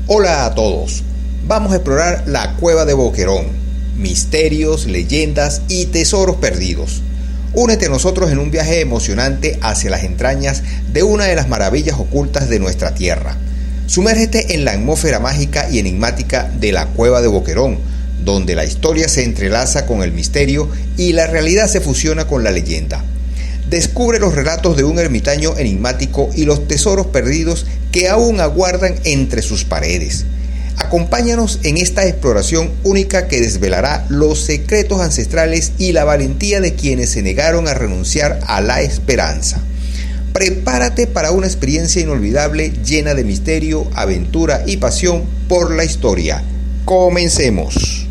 Hola a todos, vamos a explorar la cueva de Boquerón, misterios, leyendas y tesoros perdidos. Únete a nosotros en un viaje emocionante hacia las entrañas de una de las maravillas ocultas de nuestra tierra. Sumérgete en la atmósfera mágica y enigmática de la cueva de Boquerón, donde la historia se entrelaza con el misterio y la realidad se fusiona con la leyenda. Descubre los relatos de un ermitaño enigmático y los tesoros perdidos que aún aguardan entre sus paredes. Acompáñanos en esta exploración única que desvelará los secretos ancestrales y la valentía de quienes se negaron a renunciar a la esperanza. Prepárate para una experiencia inolvidable llena de misterio, aventura y pasión por la historia. ¡Comencemos!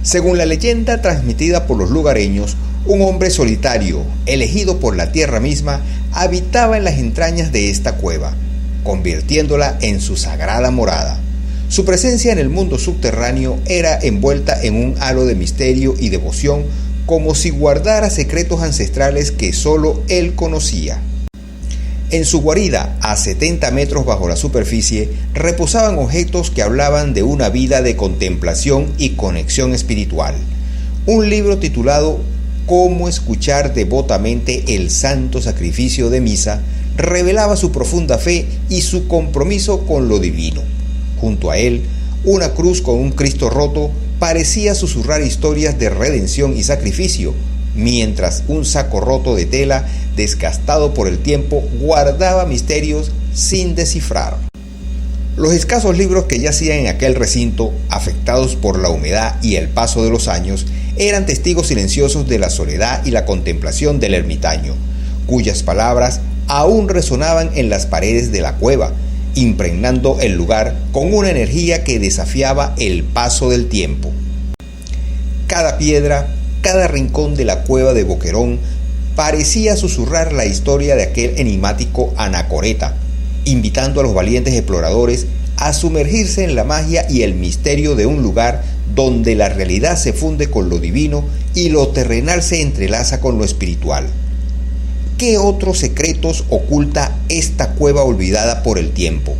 Según la leyenda transmitida por los lugareños, un hombre solitario, elegido por la tierra misma, habitaba en las entrañas de esta cueva, convirtiéndola en su sagrada morada. Su presencia en el mundo subterráneo era envuelta en un halo de misterio y devoción, como si guardara secretos ancestrales que solo él conocía. En su guarida, a 70 metros bajo la superficie, reposaban objetos que hablaban de una vida de contemplación y conexión espiritual. Un libro titulado Cómo escuchar devotamente el santo sacrificio de misa revelaba su profunda fe y su compromiso con lo divino. Junto a él, una cruz con un Cristo roto parecía susurrar historias de redención y sacrificio, mientras un saco roto de tela, desgastado por el tiempo, guardaba misterios sin descifrar. Los escasos libros que yacían en aquel recinto, afectados por la humedad y el paso de los años, eran testigos silenciosos de la soledad y la contemplación del ermitaño, cuyas palabras aún resonaban en las paredes de la cueva, impregnando el lugar con una energía que desafiaba el paso del tiempo. Cada piedra, cada rincón de la cueva de Boquerón parecía susurrar la historia de aquel enigmático anacoreta, invitando a los valientes exploradores a sumergirse en la magia y el misterio de un lugar donde la realidad se funde con lo divino y lo terrenal se entrelaza con lo espiritual. ¿Qué otros secretos oculta esta cueva olvidada por el tiempo?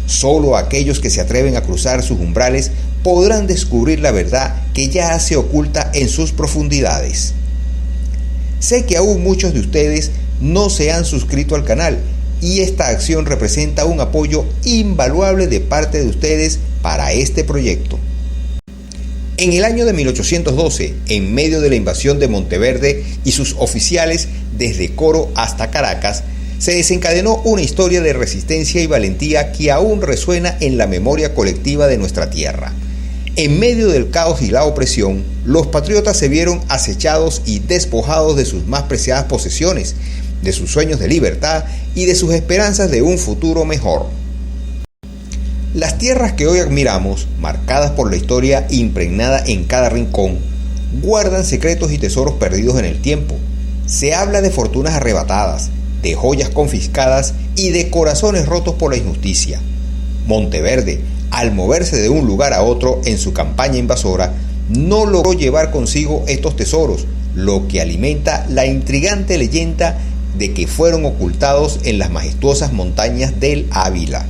Solo aquellos que se atreven a cruzar sus umbrales podrán descubrir la verdad que yace oculta en sus profundidades. Sé que aún muchos de ustedes no se han suscrito al canal y esta acción representa un apoyo invaluable de parte de ustedes para este proyecto. En el año de 1812, en medio de la invasión de Monteverde y sus oficiales desde Coro hasta Caracas, se desencadenó una historia de resistencia y valentía que aún resuena en la memoria colectiva de nuestra tierra. En medio del caos y la opresión, los patriotas se vieron acechados y despojados de sus más preciadas posesiones, de sus sueños de libertad y de sus esperanzas de un futuro mejor. Las tierras que hoy admiramos, marcadas por la historia impregnada en cada rincón, guardan secretos y tesoros perdidos en el tiempo. Se habla de fortunas arrebatadas, de joyas confiscadas y de corazones rotos por la injusticia. Monteverde, al moverse de un lugar a otro en su campaña invasora, no logró llevar consigo estos tesoros, lo que alimenta la intrigante leyenda de que fueron ocultados en las majestuosas montañas del Ávila.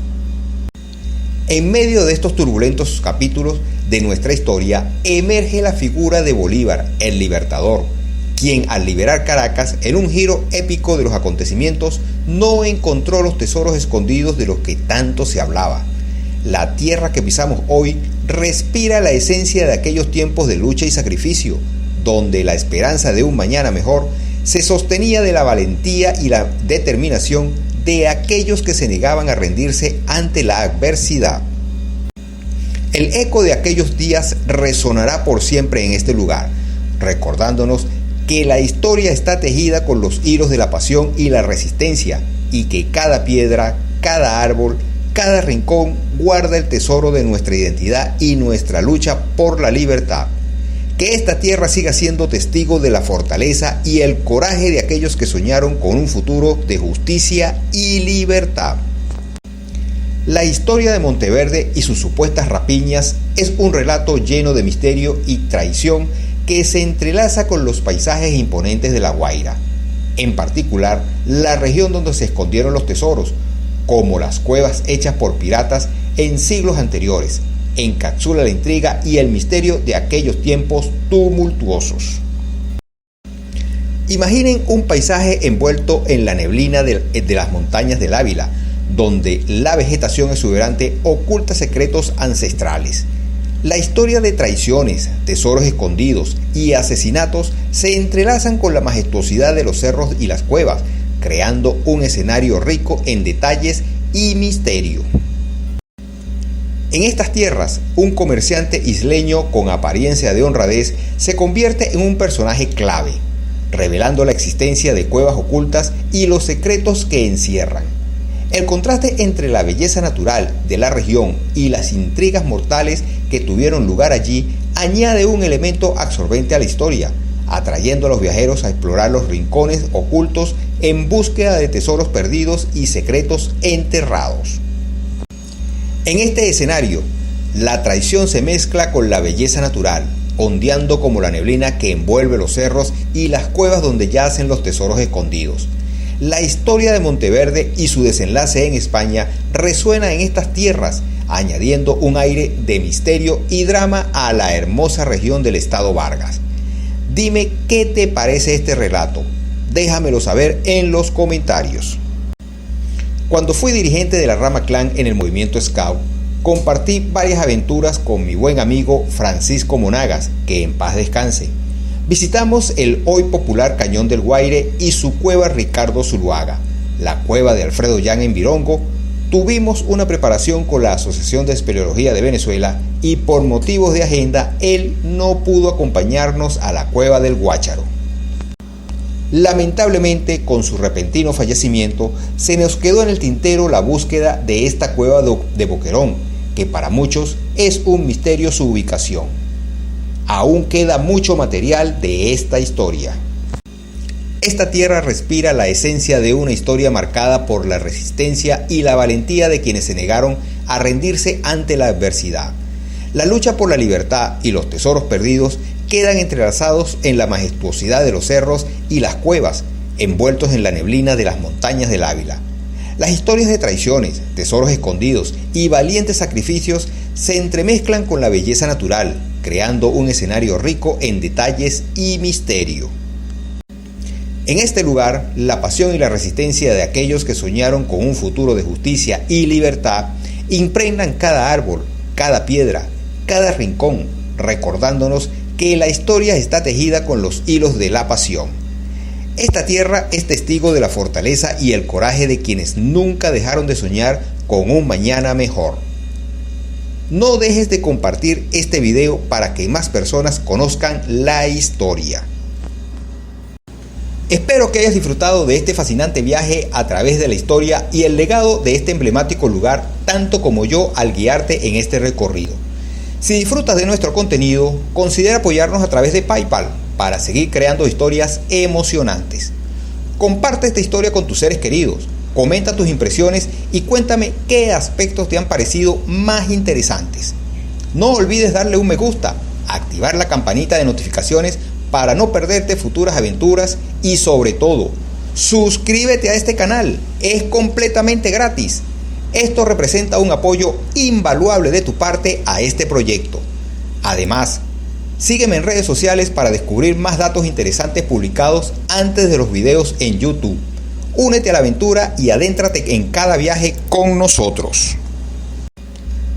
En medio de estos turbulentos capítulos de nuestra historia, emerge la figura de Bolívar, el libertador, quien al liberar Caracas en un giro épico de los acontecimientos no encontró los tesoros escondidos de los que tanto se hablaba. La tierra que pisamos hoy respira la esencia de aquellos tiempos de lucha y sacrificio, donde la esperanza de un mañana mejor se sostenía de la valentía y la determinación de aquellos que se negaban a rendirse ante la adversidad. El eco de aquellos días resonará por siempre en este lugar, recordándonos que la historia está tejida con los hilos de la pasión y la resistencia, y que cada piedra, cada árbol, cada rincón guarda el tesoro de nuestra identidad y nuestra lucha por la libertad. Que esta tierra siga siendo testigo de la fortaleza y el coraje de aquellos que soñaron con un futuro de justicia y libertad. La historia de Monteverde y sus supuestas rapiñas es un relato lleno de misterio y traición que se entrelaza con los paisajes imponentes de La Guaira, en particular la región donde se escondieron los tesoros, como las cuevas hechas por piratas en siglos anteriores, encapsula la intriga y el misterio de aquellos tiempos tumultuosos. Imaginen un paisaje envuelto en la neblina de las montañas del Ávila, donde la vegetación exuberante oculta secretos ancestrales. La historia de traiciones, tesoros escondidos y asesinatos se entrelazan con la majestuosidad de los cerros y las cuevas, creando un escenario rico en detalles y misterio. En estas tierras, un comerciante isleño con apariencia de honradez se convierte en un personaje clave, revelando la existencia de cuevas ocultas y los secretos que encierran. El contraste entre la belleza natural de la región y las intrigas mortales que tuvieron lugar allí añade un elemento absorbente a la historia, atrayendo a los viajeros a explorar los rincones ocultos en búsqueda de tesoros perdidos y secretos enterrados. En este escenario, la traición se mezcla con la belleza natural, ondeando como la neblina que envuelve los cerros y las cuevas donde yacen los tesoros escondidos. La historia de Monteverde y su desenlace en España resuena en estas tierras, añadiendo un aire de misterio y drama a la hermosa región del estado Vargas. Dime qué te parece este relato. Déjamelo saber en los comentarios. Cuando fui dirigente de la rama clan en el movimiento Scout, compartí varias aventuras con mi buen amigo Francisco Monagas, que en paz descanse. Visitamos el hoy popular Cañón del Guaire y su cueva Ricardo Zuluaga, la cueva de Alfredo Jan en Virongo. Tuvimos una preparación con la Asociación de Espeleología de Venezuela y por motivos de agenda él no pudo acompañarnos a la cueva del Guácharo. Lamentablemente, con su repentino fallecimiento, se nos quedó en el tintero la búsqueda de esta cueva de Boquerón, que para muchos es un misterio su ubicación. Aún queda mucho material de esta historia. Esta tierra respira la esencia de una historia marcada por la resistencia y la valentía de quienes se negaron a rendirse ante la adversidad. La lucha por la libertad y los tesoros perdidos quedan entrelazados en la majestuosidad de los cerros y las cuevas, envueltos en la neblina de las montañas del Ávila. Las historias de traiciones, tesoros escondidos y valientes sacrificios se entremezclan con la belleza natural, creando un escenario rico en detalles y misterio. En este lugar, la pasión y la resistencia de aquellos que soñaron con un futuro de justicia y libertad impregnan cada árbol, cada piedra, cada rincón, recordándonos que la historia está tejida con los hilos de la pasión. Esta tierra es testigo de la fortaleza y el coraje de quienes nunca dejaron de soñar con un mañana mejor. No dejes de compartir este video para que más personas conozcan la historia. Espero que hayas disfrutado de este fascinante viaje a través de la historia y el legado de este emblemático lugar, tanto como yo al guiarte en este recorrido. Si disfrutas de nuestro contenido, considera apoyarnos a través de PayPal para seguir creando historias emocionantes. Comparte esta historia con tus seres queridos, comenta tus impresiones y cuéntame qué aspectos te han parecido más interesantes. No olvides darle un me gusta, activar la campanita de notificaciones para no perderte futuras aventuras y sobre todo, suscríbete a este canal, es completamente gratis. Esto representa un apoyo invaluable de tu parte a este proyecto. Además, sígueme en redes sociales para descubrir más datos interesantes publicados antes de los videos en YouTube. Únete a la aventura y adéntrate en cada viaje con nosotros.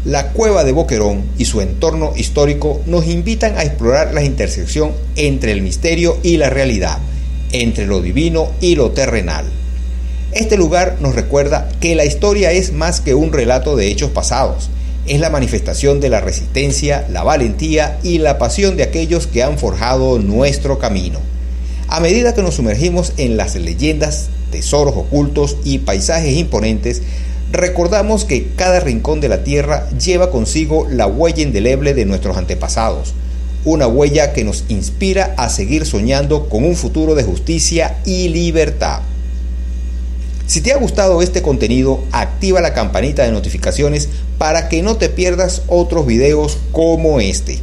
La cueva de Boquerón y su entorno histórico nos invitan a explorar la intersección entre el misterio y la realidad, entre lo divino y lo terrenal. Este lugar nos recuerda que la historia es más que un relato de hechos pasados, es la manifestación de la resistencia, la valentía y la pasión de aquellos que han forjado nuestro camino. A medida que nos sumergimos en las leyendas, tesoros ocultos y paisajes imponentes, recordamos que cada rincón de la tierra lleva consigo la huella indeleble de nuestros antepasados, una huella que nos inspira a seguir soñando con un futuro de justicia y libertad. Si te ha gustado este contenido, activa la campanita de notificaciones para que no te pierdas otros videos como este.